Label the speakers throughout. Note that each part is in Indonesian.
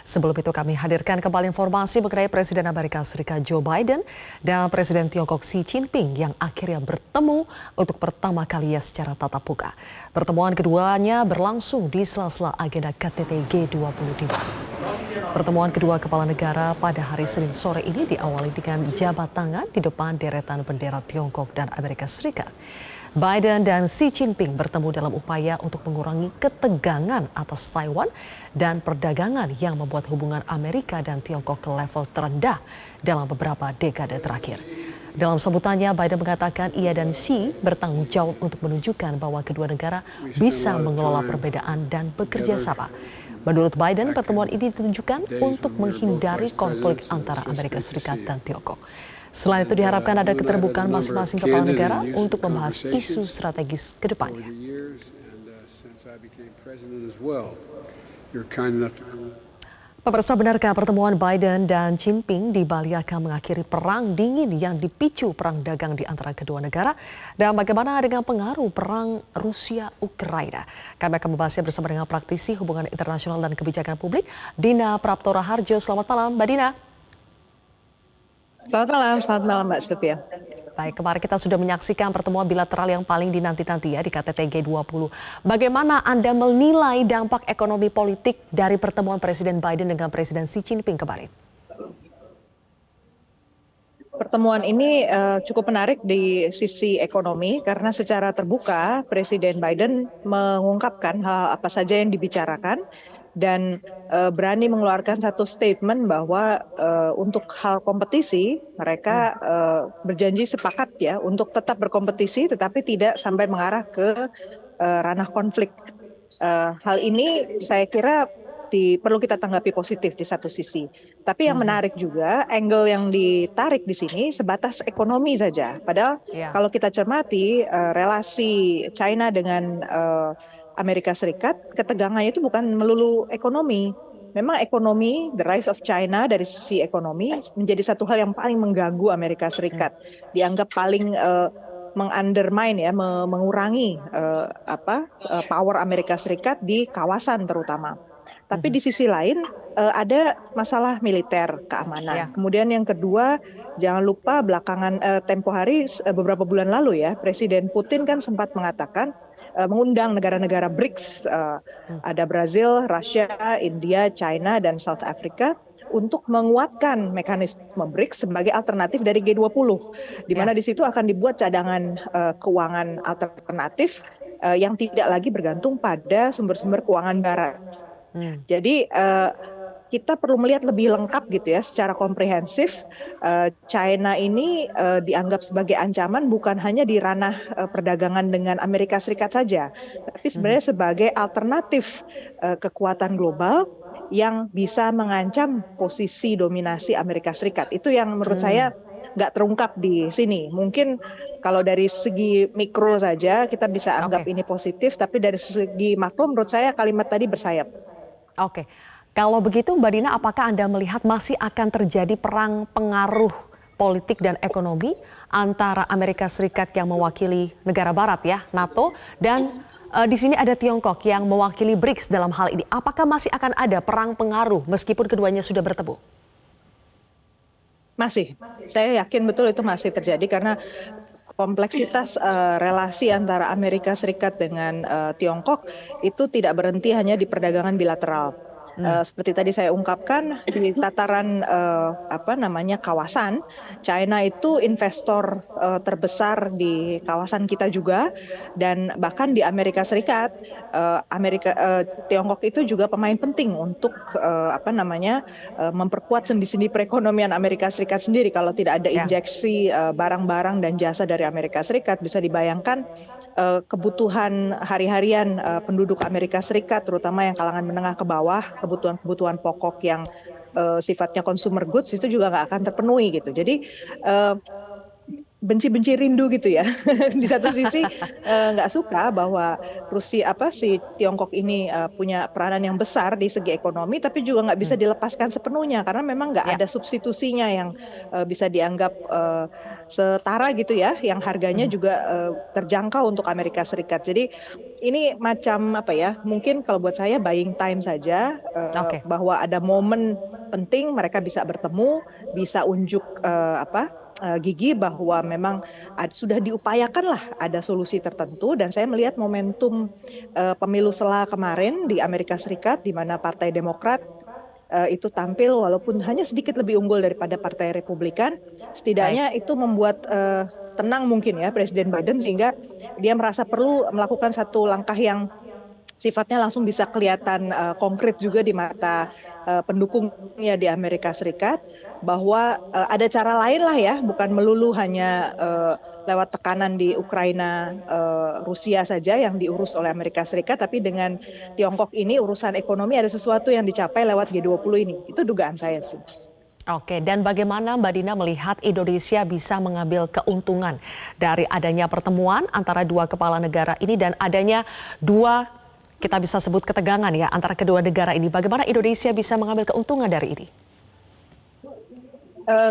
Speaker 1: Sebelum itu kami hadirkan kembali informasi mengenai Presiden Amerika Serikat Joe Biden dan Presiden Tiongkok Xi Jinping yang akhirnya bertemu untuk pertama kalinya secara tatap muka. Pertemuan keduanya berlangsung di sela-sela agenda KTT G20 di Bali. Pertemuan kedua kepala negara pada hari Senin sore ini diawali dengan jabat tangan di depan deretan bendera Tiongkok dan Amerika Serikat. Biden dan Xi Jinping bertemu dalam upaya untuk mengurangi ketegangan atas Taiwan dan perdagangan yang membuat hubungan Amerika dan Tiongkok ke level terendah dalam beberapa dekade terakhir. Dalam sambutannya, Biden mengatakan ia dan Xi bertanggung jawab untuk menunjukkan bahwa kedua negara bisa mengelola perbedaan dan bekerja sama. Menurut Biden, pertemuan ini ditunjukkan untuk menghindari konflik antara Amerika Serikat dan Tiongkok. Selain itu diharapkan ada keterbukaan masing-masing kepala negara untuk membahas isu strategis ke depannya. Pemirsa, benarkah pertemuan Biden dan Jinping di Bali akan mengakhiri perang dingin yang dipicu perang dagang di antara kedua negara? Dan bagaimana dengan pengaruh perang Rusia-Ukraina? Kami akan membahasnya bersama dengan praktisi hubungan internasional dan kebijakan publik, Dina Prapto Raharjo. Selamat malam, Mbak Dina.
Speaker 2: Selamat malam Mbak Sylvia.
Speaker 1: Baik, kemarin kita sudah menyaksikan pertemuan bilateral yang paling dinanti-nanti ya di KTT G20. Bagaimana Anda menilai dampak ekonomi politik dari pertemuan Presiden Biden dengan Presiden Xi Jinping kemarin?
Speaker 2: Pertemuan ini cukup menarik di sisi ekonomi karena secara terbuka Presiden Biden mengungkapkan hal apa saja yang dibicarakan dan berani mengeluarkan satu statement bahwa untuk hal kompetisi mereka berjanji sepakat ya untuk tetap berkompetisi tetapi tidak sampai mengarah ke ranah konflik. Hal ini saya kira perlu kita tanggapi positif di satu sisi. Tapi yang menarik juga, angle yang ditarik di sini sebatas ekonomi saja. Padahal kalau kita cermati relasi China dengan Amerika Serikat, ketegangannya itu bukan melulu ekonomi. Memang ekonomi, the rise of China dari sisi ekonomi menjadi satu hal yang paling mengganggu Amerika Serikat. Dianggap paling mengundermine ya, mengurangi power Amerika Serikat di kawasan terutama. Tapi di sisi lain ada masalah militer keamanan. Kemudian yang kedua, jangan lupa belakangan tempo hari beberapa bulan lalu ya, Presiden Putin kan sempat mengatakan mengundang negara-negara BRICS, ada Brazil, Rusia, India, China, dan South Africa untuk menguatkan mekanisme BRICS sebagai alternatif dari G20, di mana di situ akan dibuat cadangan keuangan alternatif yang tidak lagi bergantung pada sumber-sumber keuangan barat. Jadi kita perlu melihat lebih lengkap gitu ya, secara komprehensif. China ini dianggap sebagai ancaman bukan hanya di ranah perdagangan dengan Amerika Serikat saja, tapi sebenarnya sebagai alternatif kekuatan global yang bisa mengancam posisi dominasi Amerika Serikat. Itu yang menurut saya nggak terungkap di sini. Mungkin kalau dari segi mikro saja kita bisa anggap ini positif, tapi dari segi makro menurut saya kalimat tadi bersayap.
Speaker 1: Oke, kalau begitu Mbak Dina, apakah Anda melihat masih akan terjadi perang pengaruh politik dan ekonomi antara Amerika Serikat yang mewakili negara barat ya, NATO, dan di sini ada Tiongkok yang mewakili BRICS dalam hal ini. Apakah masih akan ada perang pengaruh meskipun keduanya sudah bertemu?
Speaker 2: Masih, saya yakin betul itu masih terjadi karena kompleksitas relasi antara Amerika Serikat dengan Tiongkok itu tidak berhenti hanya di perdagangan bilateral. Seperti tadi saya ungkapkan di tataran kawasan, China itu investor terbesar di kawasan kita juga, dan bahkan di Amerika Serikat, Tiongkok itu juga pemain penting untuk memperkuat sendi-sendi perekonomian Amerika Serikat sendiri. Kalau tidak ada injeksi barang-barang dan jasa dari Amerika Serikat, bisa dibayangkan kebutuhan hari-harian penduduk Amerika Serikat, terutama yang kalangan menengah ke bawah, kebutuhan pokok yang sifatnya consumer goods itu juga nggak akan terpenuhi gitu. Jadi benci-benci rindu gitu ya. Di satu sisi nggak suka bahwa si Tiongkok ini punya peranan yang besar di segi ekonomi, tapi juga nggak bisa
Speaker 1: Hmm.
Speaker 2: dilepaskan sepenuhnya karena memang nggak
Speaker 1: Ya.
Speaker 2: ada substitusinya yang bisa dianggap setara gitu ya, yang harganya
Speaker 1: Mhm.
Speaker 2: juga terjangkau untuk Amerika Serikat. Jadi ini macam apa ya? Mungkin kalau buat saya buying time saja,
Speaker 1: Oke.
Speaker 2: bahwa ada momen penting mereka bisa bertemu, bisa unjuk gigi bahwa memang sudah diupayakan lah ada solusi tertentu, dan saya melihat momentum pemilu sela kemarin di Amerika Serikat di mana Partai Demokrat itu tampil walaupun hanya sedikit lebih unggul daripada Partai Republikan,
Speaker 1: Baik.
Speaker 2: setidaknya itu membuat tenang mungkin ya Presiden Biden, sehingga dia merasa perlu melakukan satu langkah yang sifatnya langsung bisa kelihatan konkret juga di mata pendukungnya di Amerika Serikat, bahwa ada cara lain lah ya, bukan melulu hanya lewat tekanan di Ukraina, Rusia saja yang diurus oleh Amerika Serikat, tapi dengan Tiongkok ini urusan ekonomi ada sesuatu yang dicapai lewat G20 ini. Itu dugaan saya sih.
Speaker 1: Oke, dan bagaimana Mbak Dina melihat Indonesia bisa mengambil keuntungan dari adanya pertemuan antara dua kepala negara ini dan adanya dua, kita bisa sebut ketegangan ya, antara kedua negara ini. Bagaimana Indonesia bisa mengambil keuntungan dari ini?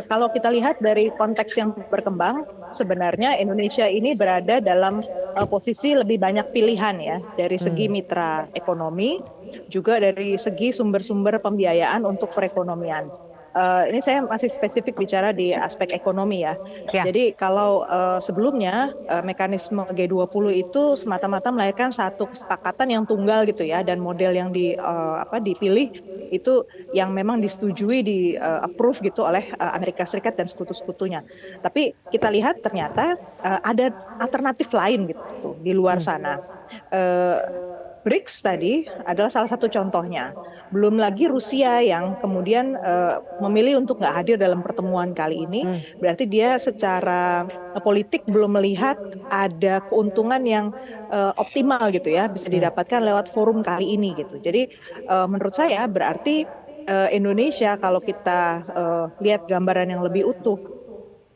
Speaker 2: Kalau kita lihat dari konteks yang berkembang, sebenarnya Indonesia ini berada dalam posisi lebih banyak pilihan ya, dari segi
Speaker 1: Hmm.
Speaker 2: mitra ekonomi, juga dari segi sumber-sumber pembiayaan untuk perekonomian. Ini saya masih spesifik bicara di aspek ekonomi ya.
Speaker 1: Ya.
Speaker 2: Jadi kalau sebelumnya mekanisme G20 itu semata-mata melahirkan satu kesepakatan yang tunggal gitu ya, dan model yang dipilih itu yang memang disetujui, di approve gitu oleh Amerika Serikat dan sekutu-sekutunya. Tapi kita lihat ternyata ada alternatif lain gitu di luar
Speaker 1: Hmm.
Speaker 2: sana. Eh, BRICS tadi adalah salah satu contohnya. Belum lagi Rusia yang kemudian memilih untuk nggak hadir dalam pertemuan kali ini.
Speaker 1: Hmm.
Speaker 2: Berarti dia secara politik belum melihat ada keuntungan yang optimal gitu ya, bisa
Speaker 1: Hmm.
Speaker 2: didapatkan lewat forum kali ini gitu. Jadi menurut saya berarti Indonesia, kalau kita lihat gambaran yang lebih utuh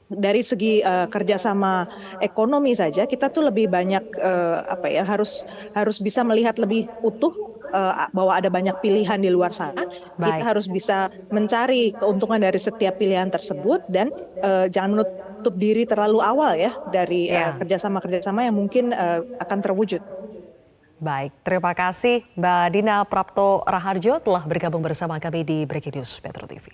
Speaker 2: dari segi kerjasama ekonomi saja, kita tuh lebih banyak harus harus bisa melihat lebih utuh, bahwa ada banyak pilihan di luar sana. Kita
Speaker 1: Baik.
Speaker 2: harus bisa mencari keuntungan dari setiap pilihan tersebut, dan jangan menutup diri terlalu awal ya dari
Speaker 1: Ya.
Speaker 2: kerjasama-kerjasama yang mungkin akan terwujud.
Speaker 1: Baik, terima kasih Mbak Dina Prapto Raharjo telah bergabung bersama kami di Breaking News Metro TV.